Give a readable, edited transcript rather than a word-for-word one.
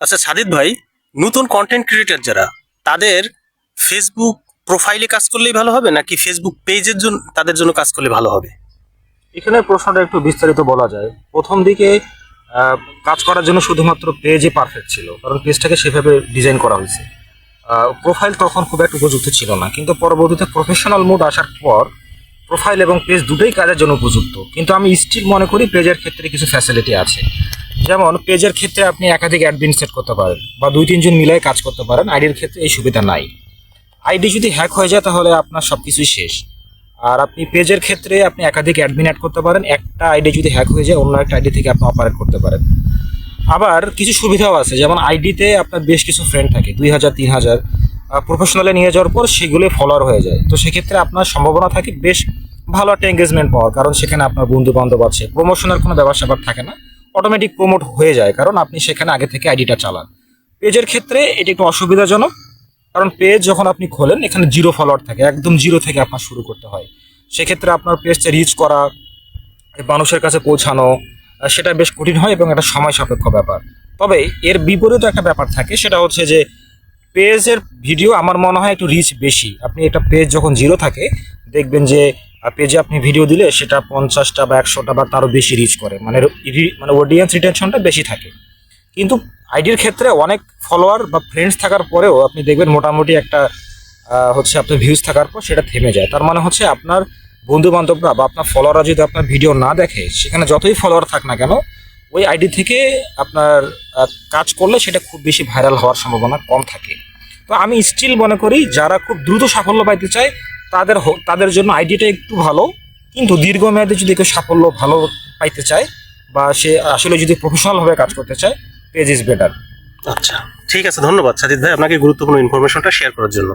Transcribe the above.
আচ্ছা সাজিদ ভাই, নতুন কন্টেন্ট ক্রিয়েটর যারা, তাদের ফেসবুক প্রোফাইলে কাজ করলেই ভালো হবে নাকি ফেসবুক পেজের জন্য তাদের জন্য কাজ করলে ভালো হবে? এখানে প্রশ্নটা একটু বিস্তারিত বলা যায়। প্রথম দিকে কাজ করার জন্য শুধুমাত্র পেজই পারফেক্ট ছিল, কারণ পেজটাকে সেভাবে ডিজাইন করা হয়েছে। প্রোফাইল তখন খুব একটা উপযুক্ত ছিল না, কিন্তু পরবর্তীতে প্রফেশনাল মোড আসার পর প্রোফাইল এবং পেজ দুটোই কাজের জন্য উপযুক্ত। কিন্তু আমি স্টিল মনে করি পেজের ক্ষেত্রে কিছু ফ্যাসিলিটি আছে। যেমন পেজের ক্ষেত্রে আপনি একাধিক অ্যাডমিন সেট করতে পারেন বা দুই তিনজন মিলাই কাজ করতে পারেন। আইডির ক্ষেত্রে এই সুবিধা নাই। আইডি যদি হ্যাক হয়ে যায় তাহলে আপনার সব কিছুই শেষ। আর আপনি পেজের ক্ষেত্রে আপনি একাধিক অ্যাডমিন অ্যাড করতে পারেন। একটা আইডি যদি হ্যাক হয়ে যায় অন্য একটা আইডি থেকে আপনি অপারেট করতে পারেন। আবার কিছু সুবিধাও আছে, যেমন আইডিতে আপনার বেশ কিছু ফ্রেন্ড থাকে, 2000 3000। প্রফেশনালে নিয়ে যাওয়ার পর সেগুলো ফলোয়ার হয়ে যায়, তো সেক্ষেত্রে আপনার সম্ভাবনা থাকে বেশ ভালো একটা এঙ্গেজমেন্ট পাওয়ার, কারণ সেখানে আপনার বন্ধু বান্ধব আছে। প্রমোশনের কোনো ব্যাপার স্যাপার থাকে না, অটোমেটিক প্রমোট হয়ে যায়, কারণ আপনি সেখানে আগে থেকে আইডিটা চালান। পেজের ক্ষেত্রে এটি একটু অসুবিধাজনক, কারণ পেজ যখন আপনি খোলেন এখানে জিরো ফলোয়ার থাকে, একদম জিরো থেকে আপনার শুরু করতে হয়। সেক্ষেত্রে আপনার পেজটা রিচ করা, মানুষের কাছে পৌঁছানো, সেটা বেশ কঠিন হয় এবং একটা সময় সাপেক্ষ ব্যাপার। তবে এর বিপরীত একটা ব্যাপার থাকে, সেটা হচ্ছে যে পেজের ভিডিও আমার মনে হয় একটু রিচ বেশি। আপনি এটা পেজ যখন জিরো থাকে দেখবেন যে পেজে আপনি ভিডিও দিলে সেটা 50টা বা 100টা বা তারও বেশি রিচ করে, মানে অডিয়েন্স রিটেনশনটা বেশি থাকে। কিন্তু আইডির ক্ষেত্রে অনেক ফলোয়ার বা ফ্রেন্ডস থাকার পরেও আপনি দেখবেন মোটামুটি একটা হচ্ছে আপনার ভিউজ থাকার পর সেটা থেমে যায়। তার মানে হচ্ছে আপনার বন্ধু বান্ধবরা বা আপনার ফলোয়াররা যদি আপনার ভিডিও না দেখে, সেখানে যতই ফলোয়ার থাক না কেন, ওই আইডি থেকে আপনার কাজ করলে সেটা খুব বেশি ভাইরাল হওয়ার সম্ভাবনা কম থাকে। তো আমি স্টিল মনে করি যারা খুব দ্রুত সাফল্য পাইতে চায় তাদের জন্য আইডিটা একটু ভালো, কিন্তু দীর্ঘমেয়াদে যদি কেউ সাফল্য ভালো পাইতে চায় বা সে আসলে যদি প্রফেশনালভাবে কাজ করতে চায়, পেজ ইজ বেটার। আচ্ছা, ঠিক আছে, ধন্যবাদ সাজিদ ভাই আপনাকে গুরুত্বপূর্ণ ইনফরমেশনটা শেয়ার করার জন্য।